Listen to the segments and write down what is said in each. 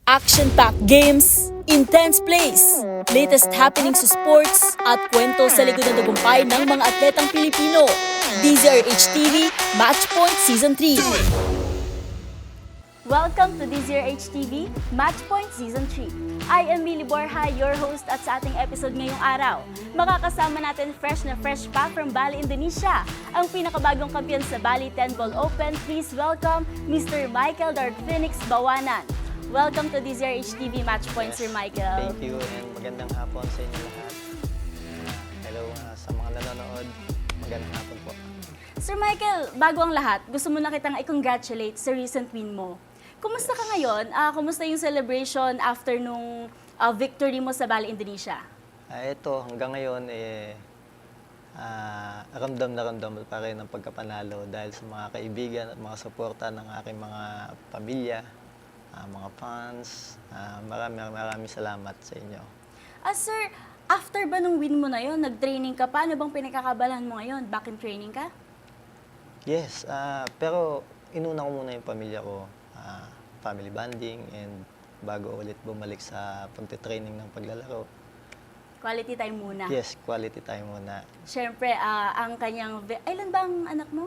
Action-packed games, intense plays, latest happenings sa sports, at kwento sa likod ng tagumpay ng mga atletang Pilipino. DZRH TV, Matchpoint Season 3. Welcome to DZRH TV, Matchpoint Season 3. I am Millie Borja, your host, at sa ating episode ngayong araw, makakasama natin fresh pa from Bali, Indonesia, ang pinakabagong kampiyon sa Bali 10 Ball Open. Please welcome Mr. Michael Dark Phoenix Bawanan. Welcome to DZRH TV Matchpoint, Sir Michael. Thank you and magandang hapon sa inyo lahat. Hello sa mga nanonood, magandang hapon po. Sir Michael, bago ang lahat, gusto mo na kitang i-congratulate sa recent win mo. Kumusta ka ngayon? Kumusta yung celebration after nung victory mo sa Bali, Indonesia? Ito, hanggang ngayon, ramdam na ramdam pa rin ang pagkapanalo dahil sa mga kaibigan at mga suporta ng aking mga pamilya, mga fans. Maraming salamat sa inyo. Sir, after ba nung win mo na yon, nag-training ka pa? Ano bang pinagkakaabalahan mo ngayon? Back in training ka? Yes, pero inuna ko muna yung pamilya ko, family bonding, and bago ulit bumalik sa pagte-training ng paglalaro. Quality time muna. Yes, quality time muna. Siyempre, ang kanyang... Ilan ba ang anak mo?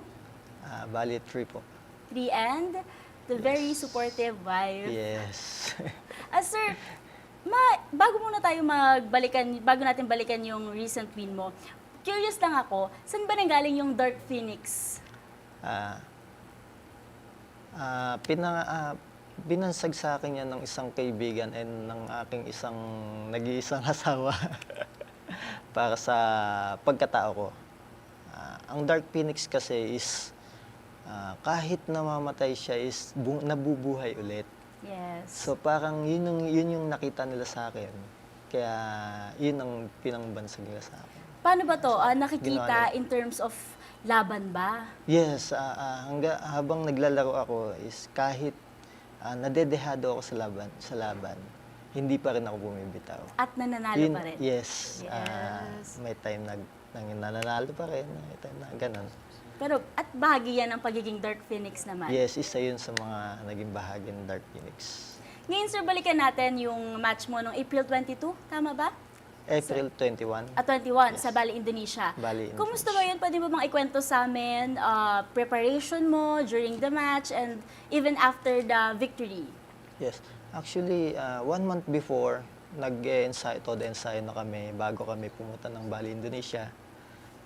Bali 3 po. 3 and the very supportive wife. Yes. Sir, bago muna tayo bago natin balikan yung recent win mo, curious lang ako, saan ba nanggaling yung Dark Phoenix? Binansag sa akin yan ng isang kaibigan and ng aking nag-iisang asawa para sa pagkatao ko. Ang Dark Phoenix kasi is kahit namamatay siya is nabubuhay ulit. Yes. So parang yun yung nakita nila sa akin. Kaya yun ang pinangbansag nila sa akin. Paano ba to? Nakikita Ginawa in terms of laban ba? Yes, habang naglalaro ako is kahit nadedehado ako sa laban, hindi pa rin ako bumibitaw. At nananalo pa rin? Yes. Yes. May time nananalo pa rin, may time na ganun. Pero at bahagi yan ng pagiging Dark Phoenix naman. Yes, isa yun sa mga naging bahagi ng Dark Phoenix. Ngayon, sir, balikan natin yung match mo noong April 22, tama ba? April 21. 21, Yes. sa Bali, Indonesia. Bali, Indonesia. Kumusta ba yun? Pwede mo bang ikwento sa amin preparation mo during the match and even after the victory? Yes. Actually, 1 month before, nag-ensayo na kami bago kami pumunta ng Bali, Indonesia.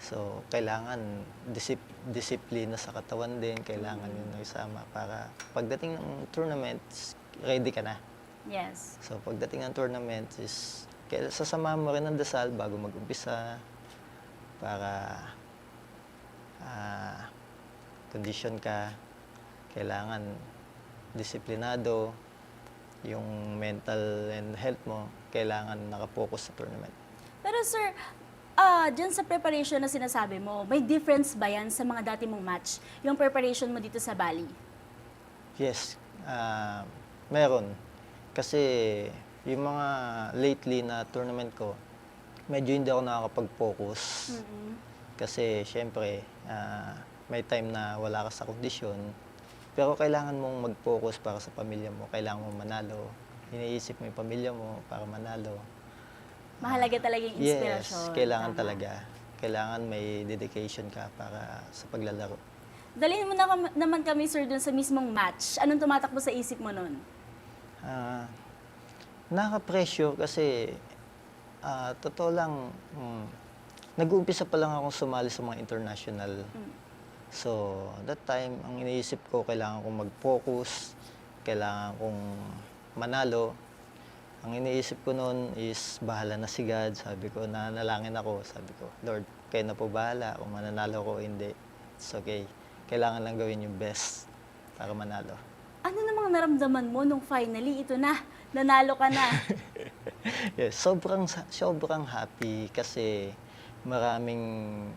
So, kailangan disiplina sa katawan din, kailangan yun isama para pagdating ng tournament, ready ka na. Yes. So, pagdating ng tournament is sasama mo rin ng dasal bago mag-umpisa para condition ka, kailangan disiplinado, yung mental and health mo, kailangan nakapokus sa tournament. Pero sir, dyan sa preparation na sinasabi mo, may difference ba yan sa mga dati mong match? Yung preparation mo dito sa Bali? Yes, meron. Kasi yung mga lately na tournament ko, medyo hindi ako nakakapag-focus. Mm-hmm. Kasi syempre, may time na wala ka sa kondisyon. Pero kailangan mong mag-focus para sa pamilya mo. Kailangan mong manalo. Iniisip mo yung pamilya mo para manalo. Mahalaga talaga yung inspirasyon. Yes, kailangan Tama. talaga. Kailangan may dedication ka para sa paglalaro. Dalhin mo naman kami, sir, dun sa mismong match. Anong tumatakbo sa isip mo nun? Nakaka-pressure kasi totoo lang, nag-uumpisa pa lang akong sumali sa mga international. So, that time, ang iniisip ko, kailangan kong mag-focus, kailangan kong manalo. Ang iniisip ko noon is, bahala na si God. Sabi ko, nanalangin ako. Sabi ko, Lord, kayo na po bahala. Kung mananalo ko, hindi. It's okay. Kailangan lang gawin yung best para manalo. Ano namang naramdaman mo nung finally, ito na, nanalo ka na? Yes, sobrang happy kasi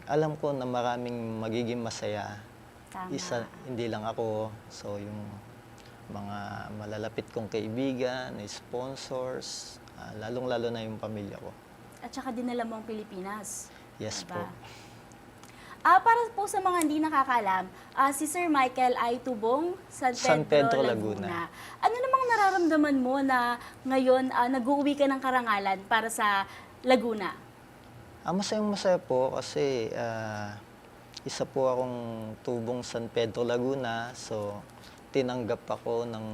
alam ko na maraming magiging masaya. Tama. Hindi lang ako. So, yung mga malalapit kong kaibigan, sponsors, lalong-lalo na yung pamilya ko. At saka dinala mo ang Pilipinas. Yes Diba? po. Para po sa mga hindi nakakalam, si Sir Michael ay tubong San Pedro, Laguna. Ano namang nararamdaman mo na ngayon nag-uuwi ka ng karangalan para sa Laguna? Masayang-masaya po kasi isa po akong tubong San Pedro, Laguna. So, tinanggap ako ng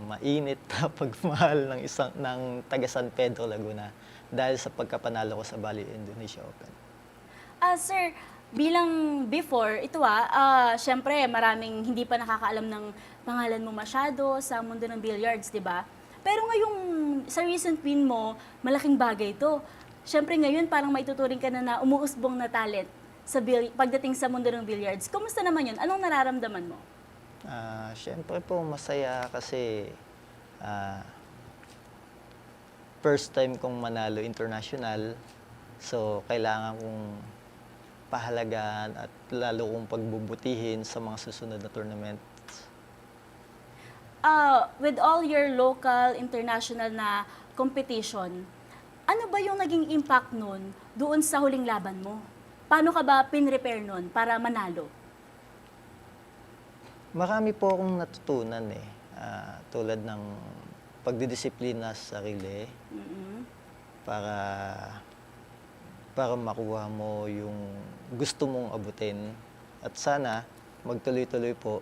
mainit na pagmahal ng taga San Pedro, Laguna dahil sa pagkapanalo ko sa Bali Indonesia Open. Sir, bilang before, ito syempre maraming hindi pa nakakaalam ng pangalan mo masyado sa mundo ng billiards, di ba? Pero ngayong sa recent win mo, malaking bagay ito. Syempre ngayon parang maituturing ka na umuusbong na talent sa pagdating sa mundo ng billiards. Kumusta naman yun? Anong nararamdaman mo? Syempre po masaya kasi first time kong manalo international. So, kailangan kong pahalagaan at lalo kong pagbubutihin sa mga susunod na tournament. With all your local, international na competition, ano ba yung naging impact nun doon sa huling laban mo? Paano ka ba pin-repair nun para manalo? Marami po akong natutunan tulad ng pagdidisiplina sa sarili para makuha mo yung gusto mong abutin at sana magtuloy-tuloy po.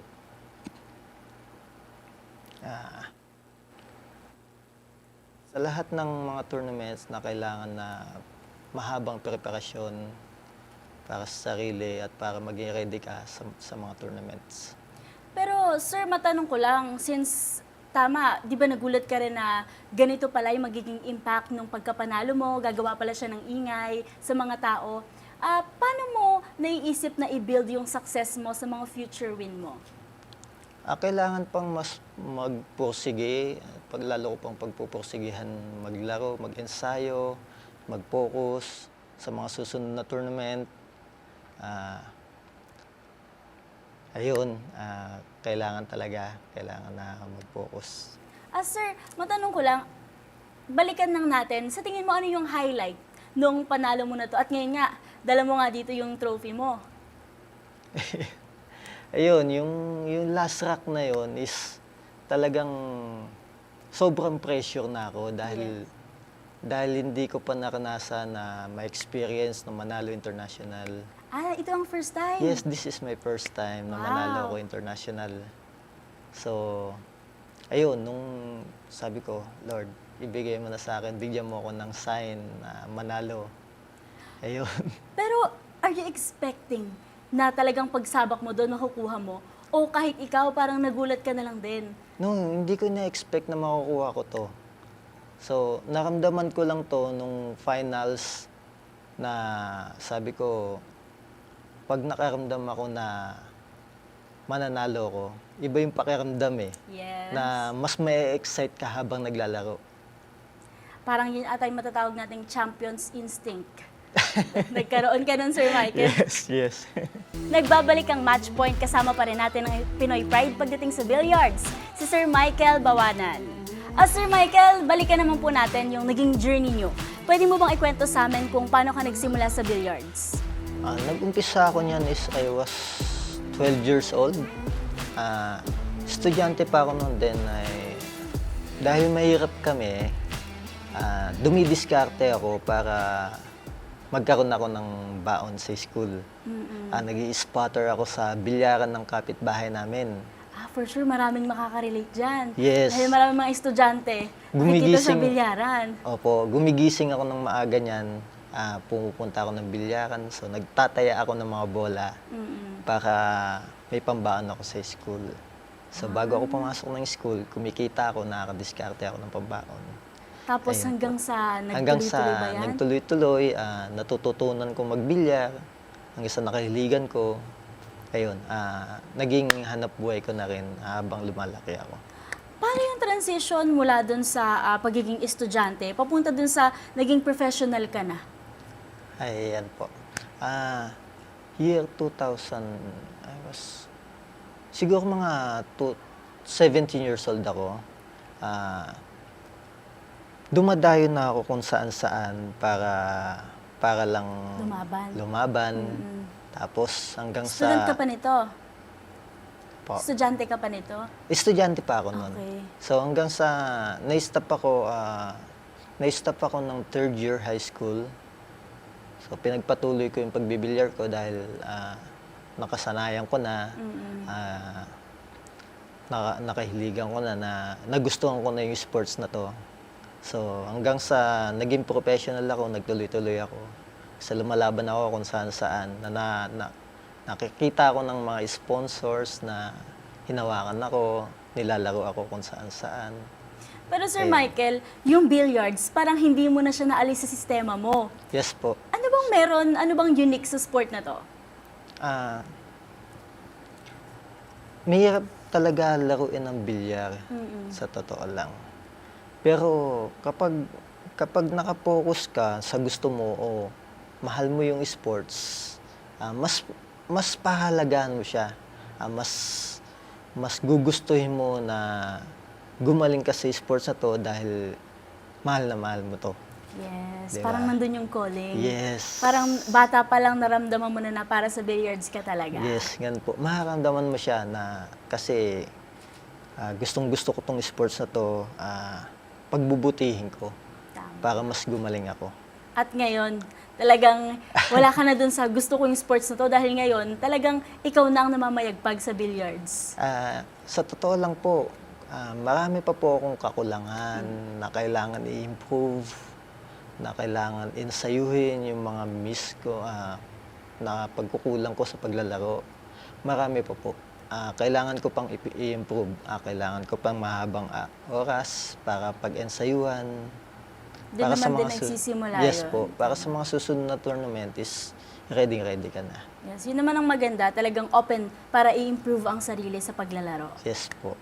Sa lahat ng mga tournaments na kailangan na mahabang preparasyon para sa sarili at para maging ready ka sa mga tournaments. Pero sir, matanong ko lang, since tama, di ba nagulat ka rin na ganito pala yung magiging impact ng pagkapanalo mo, gagawa pala siya ng ingay sa mga tao. Paano mo naiisip na i-build yung success mo sa mga future win mo? Kailangan pang mas magpursige, lalo ko pang pagpupursigihan maglaro, mag-ensayo, mag-focus sa mga susunod na tournament. Kailangan na mag-focus. Sir, matanong ko lang, balikan lang natin, sa tingin mo ano yung highlight nung panalo mo na to? At ngayon nga, dala mo nga dito yung trophy mo. Yung last rack na yun is talagang sobrang pressure na ako dahil hindi ko pa naranasan na ma-experience na manalo international. Ito ang first time? Yes, this is my first time na manalo ako international. So, nung sabi ko, Lord, ibigay mo na sa akin, bigyan mo ako ng sign na manalo. Pero, are you expecting na talagang pagsabak mo doon makukuha mo? O kahit ikaw, parang nagulat ka na lang din? No, hindi ko na-expect na makukuha ko to. So, naramdaman ko lang to nung finals na sabi ko, pag nakaramdam ako na mananalo ko, iba yung pakiramdam Yes. na mas may excite ka habang naglalaro. Parang yun atay matatawag nating champion's instinct. Nagkaroon ka nun, Sir Michael. Yes. Nagbabalik ang match point, kasama pa rin natin ang Pinoy Pride pagdating sa billiards, si Sir Michael Bawanan. Sir Michael, balikan naman po natin yung naging journey nyo. Pwede mo bang ikwento sa amin kung paano ka nagsimula sa billiards? Nag-umpisa ako niyan is I was 12 years old. Estudyante pa ako noon din dahil mahirap kami, dumidiskarte ako para magkaroon ako ng baon sa school. Nag-i-spotter ako sa bilyaran ng kapitbahay namin. For sure, maraming makaka-relate dyan. Yes. Dahil maraming mga estudyante nakikita sa bilyaran. Opo, gumigising ako ng maaga niyan. Pumupunta ako ng bilyaran. So, nagtataya ako ng mga bola para may pambaon ako sa school. So, bago ako pumasok ng school, kumikita ako, nakakadiskarte ako ng pambaon. Tapos hanggang sa nagtuloy-tuloy ba yan? Nagtuloy-tuloy, natututunan ko magbilyar, hanggang sa nakahiligan ko. Naging hanap buhay ko na rin habang lumalaki ako. Paano yung transition mula dun sa pagiging estudyante, papunta dun sa naging professional ka na? Ayan po. Year 2000, I was siguro mga 17 years old ako. Dumadayo na ako kung saan-saan para lang Lumaban. Tapos hanggang Student sa... ka pa nito? Po. Estudyante ka pa nito? Estudyante pa ako noon. Okay. So hanggang sa na-stop ako ng third year high school. So pinagpatuloy ko yung pagbibilyar ko dahil nakasanayan ko na, nakahiligan ko na nagustuhan ko na yung sports na to. So hanggang sa naging professional ako, nagtuloy-tuloy ako. Sa lumalaban ako kung saan-saan, nakikita ako ng mga sponsors na hinawakan ako, nilalaro ako kung saan-saan. Pero Sir Ayun. Michael, yung billiards, parang hindi mo na siya naalis sa sistema mo. Yes po. Ano bang meron, ano bang unique sa sport na to? Mahirap talaga laruin ng bilyar, sa totoo lang. Pero kapag nakapokus ka sa gusto mo o mahal mo yung sports, mas pahalagahan mo siya. Mas gugustuhin mo na gumaling ka sa sports na to dahil mahal na mahal mo to. Yes, Diba? parang nandun yung calling. Yes. Parang bata pa lang naramdaman mo na para sa billiards ka talaga. Yes, ganun po. Makaramdaman mo siya na kasi gustong-gusto ko tong sports na to, pagbubutihin ko Tama. para mas gumaling ako. At ngayon, talagang wala ka na dun sa gusto ko yung sports na to dahil ngayon, talagang ikaw na ang namamayagpag sa billiards. Sa totoo lang po, marami pa po akong kakulangan na kailangan i-improve, na kailangan insayuhin yung mga miss ko, na pagkukulang ko sa paglalaro. Marami pa po. Kailangan ko pang i-improve. Kailangan ko pang mahabang oras para pag-ensayuhan. Doon naman din nagsisimula Yes yun. po. Para sa mga susunod na tournament is ready ka na. Yes, yun naman ang maganda, talagang open para i-improve ang sarili sa paglalaro. Yes po.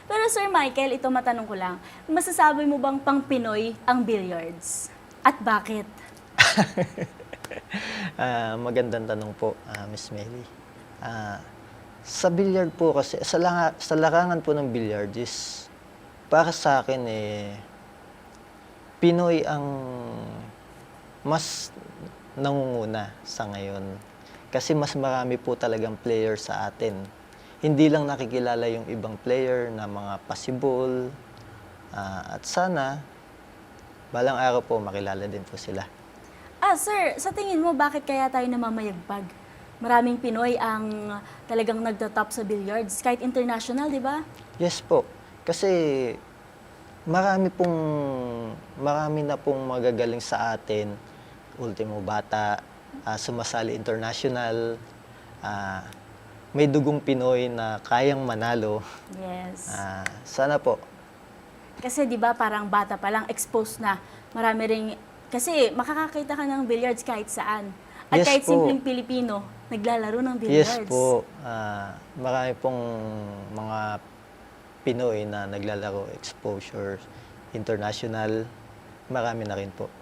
Pero Sir Michael, ito matanong ko lang, masasabi mo bang pang Pinoy ang billiards? At bakit? Magandang tanong po, Miss Mary. Sa billiard po kasi, sa larangan po ng billiard is, para sa akin Pinoy ang mas nangunguna sa ngayon. Kasi mas marami po talagang player sa atin. Hindi lang nakikilala yung ibang player na mga possible. At sana, balang araw po makilala din po sila. Sir, sa tingin mo, bakit kaya tayo namamayagpag? Maraming Pinoy ang talagang nagtatop sa billiards, kahit international, di ba? Yes po. Kasi marami na pong magagaling sa atin. Ultimo bata, sumasali international, may dugong Pinoy na kayang manalo. Yes. Sana po. Kasi di ba parang bata pa lang, exposed na. Marami ring, kasi makakakita ka ng billiards kahit saan. At Yes kahit po. simpleng Pilipino, naglalaro ng billiards. Yes po. Marami pong mga Pinoy na naglalaro exposure, international, marami na rin po.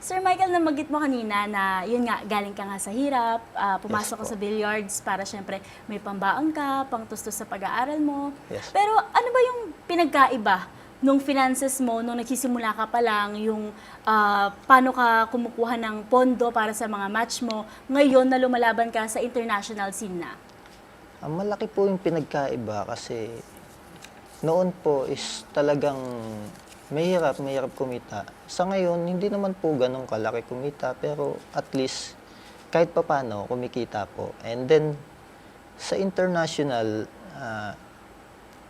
Sir Michael, nabanggit mo kanina na yun nga, galing ka nga sa hirap, pumasok ka Yes po. sa billiards para syempre may pambaon ka, pangtustos sa pag-aaral mo. Yes. Pero ano ba yung pinagkaiba nung finances mo, nung nagsisimula ka pa lang, yung paano ka kumukuha ng pondo para sa mga match mo, ngayon na lumalaban ka sa international scene na? Malaki po yung pinagkaiba kasi noon po is talagang mahirap kumita. Sa ngayon, hindi naman po ganun kalaki kumita, pero at least kahit papano kumikita po. And then, sa international,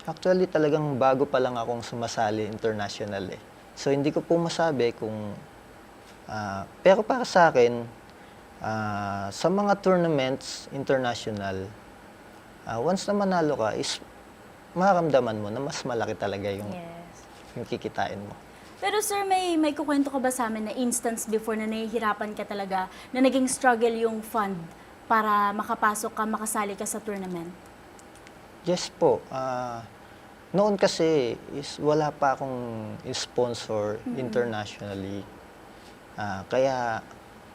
actually talagang bago pa lang akong sumasali international eh. So hindi ko po masabi kung, pero para sa akin, sa mga tournaments international, once na manalo ka is mararamdaman mo na mas malaki talaga yung kikitain mo. Pero sir, may kukwento ka ba sa amin na instance before na nahihirapan ka talaga, na naging struggle yung fund para makapasok ka, makasali ka sa tournament? Yes po. Noon kasi is wala pa akong sponsor internationally. Kaya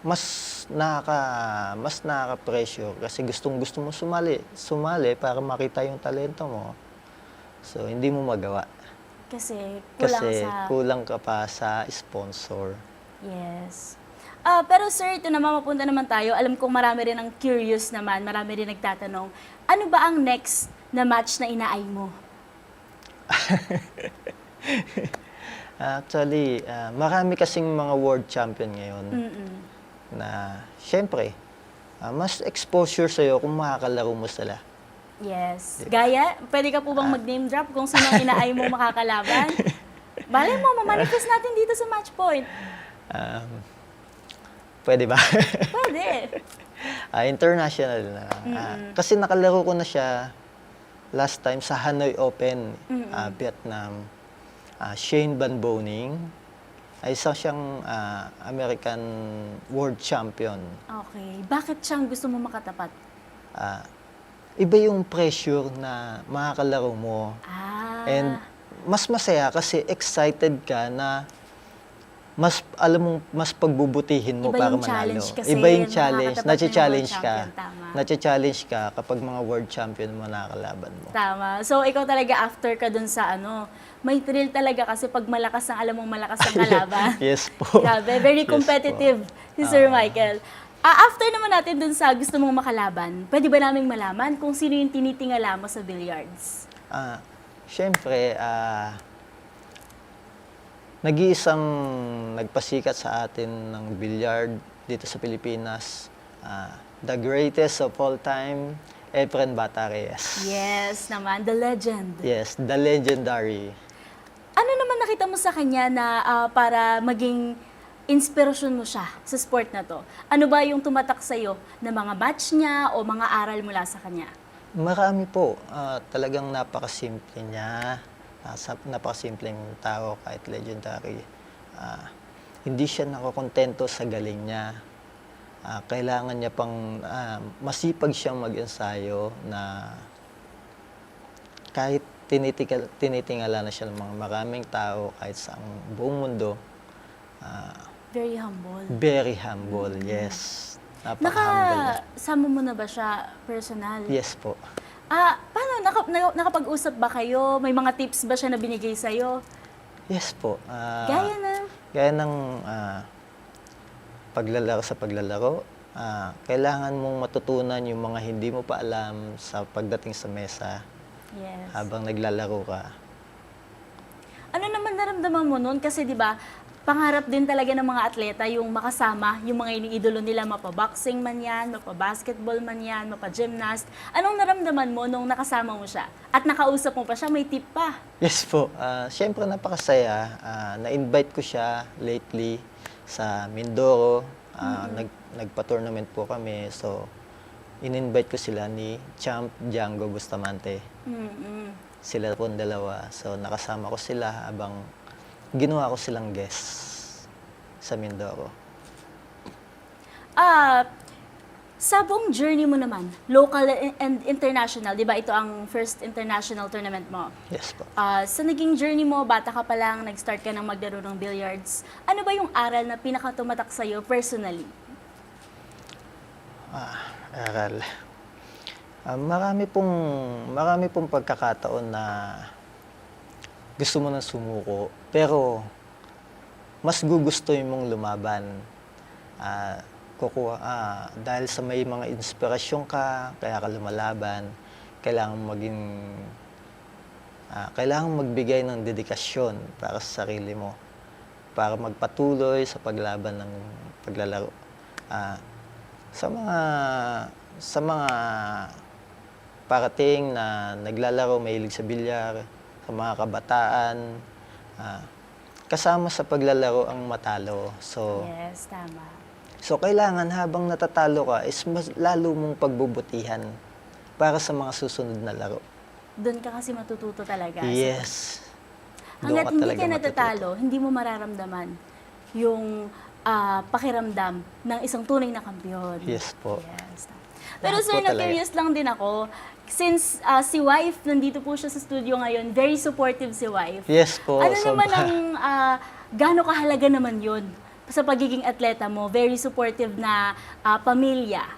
mas nakaka-pressure kasi gustong-gusto mo sumali para makita yung talento mo. So hindi mo magawa. Kasi Kasi kulang ka pa sa sponsor. Yes. Pero sir, ito naman mapunta naman tayo. Alam kong marami rin ang curious naman, marami rin nagtatanong. Ano ba ang next na match na inaay mo? Actually, marami kasing mga world champion ngayon na syempre, mas exposure sa'yo kung makakalaro mo sila. Yes. Gaya, pwede ka po bang mag-name drop kung sino ang inaay mo makakalaban? Balay mo, mamanifest natin dito sa match point. Pwede ba? Pwede. International na. Kasi nakalaro ko na siya last time sa Hanoi Open, Vietnam. Shane Van Boening ay isa siyang American World Champion. Okay. Bakit siyang gusto mo makatapat? Iba yung pressure na makakalaro mo. And mas masaya kasi excited ka na mas alam mo mas pagbubutihin mo Iba para yung manalo. challenge kasi, Iba yung challenge, makakatapat ng nache-challenge world ka. champion, tama. Nache-challenge ka kapag mga world champion mo nakakalaban mo. Tama. So, ikaw talaga after ka dun sa may thrill talaga kasi pag malakas ang alam mong malakas ang kalaban. Yes po. Grabe, very Yes competitive si Sir Michael. After naman natin dun sa gusto mong makalaban, pwede ba naming malaman kung sino yung tinitingala mo sa billiards? Siyempre, nag-iisang nagpasikat sa atin ng billiard dito sa Pilipinas. The greatest of all time, Efren Bata Reyes. Yes naman, the legend. Yes, the legendary. Ano naman nakita mo sa kanya na para maging inspirasyon mo siya sa sport na to? Ano ba yung tumatak sa'yo na mga batch niya o mga aral mula sa kanya? Marami po. Talagang napakasimple niya. Napakasimpleng tao kahit legendary. Hindi siya nakakontento sa galing niya. Kailangan niya pang masipag siyang mag-ensayo na kahit tinitingala na siya ng mga maraming tao kahit sa buong mundo. Very humble. Very humble, yes. Napaka-humble niya. Nakasama mo na ba siya personal? Yes po. Paano? Nakapag-usap ba kayo? May mga tips ba siya na binigay sa'yo? Yes po. Gaya na? Gaya ng paglalaro, kailangan mong matutunan yung mga hindi mo pa alam sa pagdating sa mesa Yes. habang naglalaro ka. Ano naman naramdaman mo noon? Kasi di ba, pangarap din talaga ng mga atleta yung makasama, yung mga iniidolo nila, mapa-boxing man yan, mapa-basketball man yan, mapa-gymnast. Anong naramdaman mo nung nakasama mo siya? At nakausap mo pa siya, may tip pa. Yes po. Siyempre napakasaya. Na-invite ko siya lately sa Mindoro. Nagpa-tournament po kami. So, in-invite ko sila ni Champ Django Bustamante. Sila po ang dalawa. So, nakasama ko sila habang ginawa ko silang guest sa Mindoro. Sa buong journey mo naman, local and international, di ba ito ang first international tournament mo? Yes po. Sa naging journey mo, bata ka pa lang, nag-start ka ng maglaro ng billiards. Ano ba yung aral na pinakatumatak sa'yo personally? Aral. Marami pong pagkakataon na gusto mo nang sumuko, pero mas gugustuhin mong lumaban. Dahil sa may mga inspirasyon ka, kaya ka lumalaban, kailangan magbigay ng dedikasyon para sa sarili mo, para magpatuloy sa paglaban ng paglalaro. Sa mga parating na naglalaro, mahilig sa bilyar, sa mga kabataan, kasama sa paglalaro ang matalo. Yes, tama. So, kailangan habang natatalo ka is mas lalo mong pagbubutihan para sa mga susunod na laro. Doon ka kasi matututo talaga. Yes. Hanggat Doon hindi ka talaga natatalo, hindi mo mararamdaman yung pakiramdam ng isang tunay na kampiyon. Yes po. Yes. Pero Lahat sir, po talaga. na-curious lang din ako. Since si wife, nandito po siya sa studio ngayon, very supportive si wife. Yes po. Ano naman sobra. ang, gaano kahalaga naman yun sa pagiging atleta mo? Very supportive na pamilya.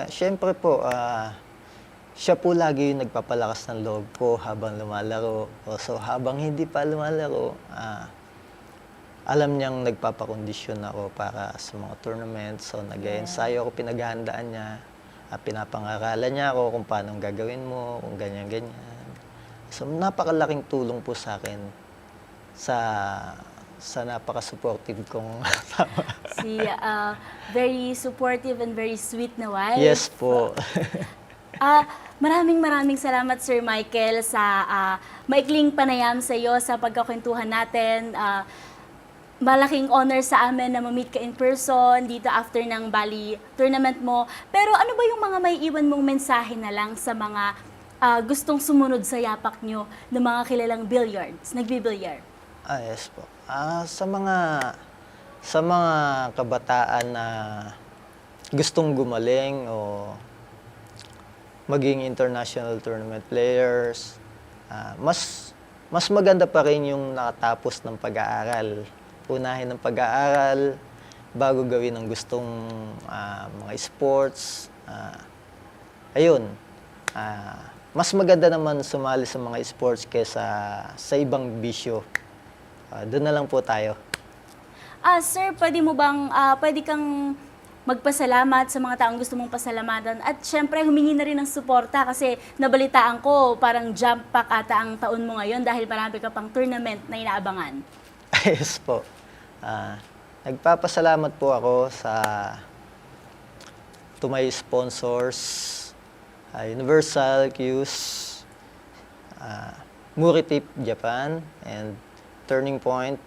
Siyempre po, siya po lagi yung nagpapalakas ng loob ko habang lumalaro. So habang hindi pa lumalaro, alam niyang nagpapakondisyon ako para sa mga tournament. So, nag-ensayo ako, pinaghahandaan niya. Pinapangaralan niya ako kung paano gagawin mo, kung ganyan-ganyan. So, napakalaking tulong po sa akin sa napaka-supportive kong asawa. Very supportive and very sweet na wife. Yes po. Maraming salamat, Sir Michael, sa maikling panayam sa iyo sa pagkakwentuhan natin. Malaking honor sa amin na ma-meet ka in person dito after ng Bali tournament mo. Pero ano ba yung mga may iwan mong mensahe na lang sa mga gustong sumunod sa yapak nyo ng mga kilalang nagbibilyar? Yes po. Sa mga kabataan na gustong gumaling o maging international tournament players, mas maganda pa rin yung nakatapos ng pag-aaral. Unahin ng pag-aaral bago gawin ang gustong mga sports. Mas maganda naman sumali sa mga sports kaysa sa ibang bisyo. Doon na lang po tayo. Sir, pwede kang magpasalamat sa mga taong gusto mong pasalamatan at syempre humingi na rin ng suporta kasi nabalitaan ko parang jump pack ata ang taon mo ngayon dahil marami ka pang tournament na inaabangan. Yes po. Nagpapasalamat po ako to my sponsors, Universal Q's, Muritip Japan, and Turning Point,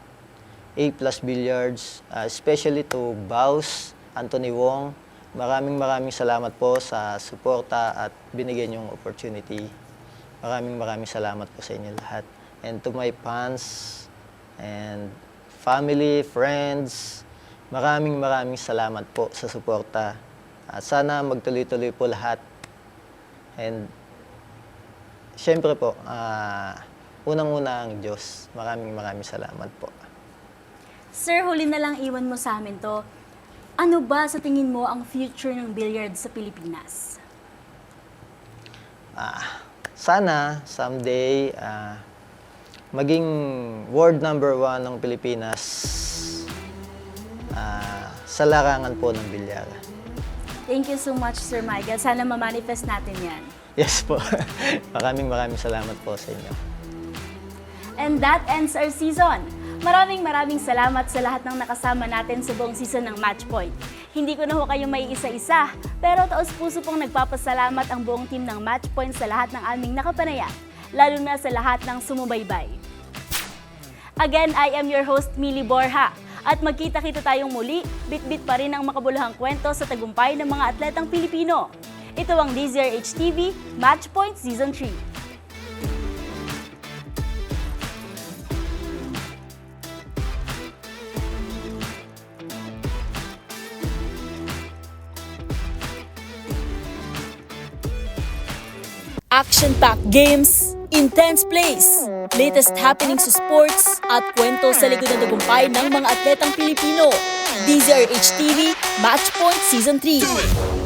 A+ Billiards, especially to Baus, Anthony Wong. Maraming salamat po sa suporta at binigyan yung opportunity. Maraming salamat po sa inyo lahat. And to my fans and family, friends, maraming salamat po sa suporta. At sana magtuloy-tuloy po lahat. And syempre po, unang-una ang Diyos. Maraming salamat po. Sir, huli na lang iwan mo sa amin to. Ano ba sa tingin mo ang future ng billiard sa Pilipinas? Sana someday maging world number 1 ng Pilipinas sa larangan po ng bilyar. Thank you so much, Sir Michael. Sana ma-manifest natin yan. Yes po. maraming salamat po sa inyo. And that ends our season. Maraming salamat sa lahat ng nakasama natin sa buong season ng Matchpoint. Hindi ko na ho kayo may isa-isa, pero taos-puso pong nagpapasalamat ang buong team ng Matchpoint sa lahat ng aming nakapanayam, lalo na sa lahat ng sumubaybay. Again, I am your host, Millie Borja. At magkita-kita tayong muli, bit-bit pa rin ang makabuluhang kwento sa tagumpay ng mga atletang Pilipino. Ito ang DZRH TV Matchpoint Season 3. Action-packed games, intense plays, latest happenings sa sports, at kwento sa likod ng tagumpay ng mga atletang Pilipino. DZRH TV Matchpoint Season 3.